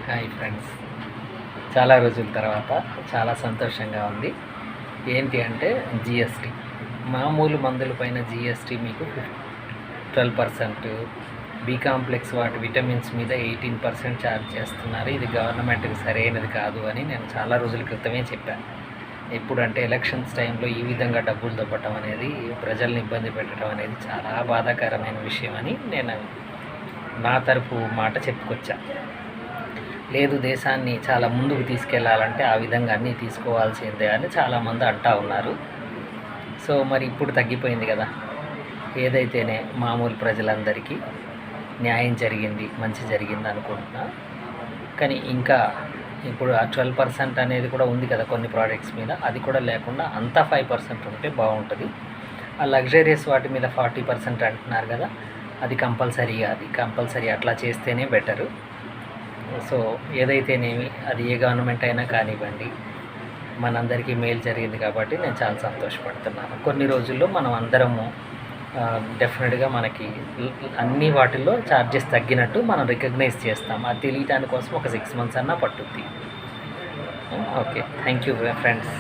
Hi friends, చాలా రోజుల తర్వాత చాలా సంతోషంగా ఉంది. ఏంటి అంటే జిఎస్టీ, మామూలు మందుల పైన జిఎస్టీ మీకు 12%, బి కాంప్లెక్స్ వాటి విటమిన్స్ మీద 18% ఛార్జ్ చేస్తున్నారు. ఇది గవర్నమెంట్కి సరైనది కాదు అని నేను చాలా రోజుల క్రితమే చెప్పాను. ఎప్పుడంటే ఎలక్షన్స్ టైంలో ఈ విధంగా డబ్బులు దొబ్బటం అనేది, ప్రజల్ని ఇబ్బంది పెట్టడం అనేది చాలా బాధాకరమైన విషయం అని నేను నా తరపు మాట చెప్పుకొచ్చా. లేదు, దేశాన్ని చాలా ముందుకు తీసుకెళ్లాలంటే ఆ విధంగా అన్నీ తీసుకోవాల్సిందే అని చాలామంది అంటూ ఉన్నారు. సో మరి ఇప్పుడు తగ్గిపోయింది కదా, ఏదైతేనే మామూలు ప్రజలందరికీ న్యాయం జరిగింది, మంచి జరిగింది అనుకుంటున్నా. కానీ ఇంకా ఇప్పుడు ఆ 12% అనేది కూడా ఉంది కదా కొన్ని ప్రోడక్ట్స్ మీద, అది కూడా లేకుండా అంతా 5% ఉంటే బాగుంటుంది. ఆ లగ్జరియస్ వాటి మీద 40% అంటున్నారు కదా, అది కంపల్సరీ అట్లా చేస్తేనే బెటరు. సో ఏదైతేనేమి అది ఏ గవర్నమెంట్ అయినా కానివ్వండి, మనందరికీ మేలు జరిగింది కాబట్టి నేను చాలా సంతోషపడుతున్నాను. కొన్ని రోజుల్లో మనం అందరము డెఫినెట్గా మనకి అన్ని వాటిల్లో ఛార్జెస్ తగ్గినట్టు మనం రికగ్నైజ్ చేస్తాం. అది తెలియటానికి కోసం ఒక 6 months అన్నా పట్టుద్ది. Okay, thank you friends.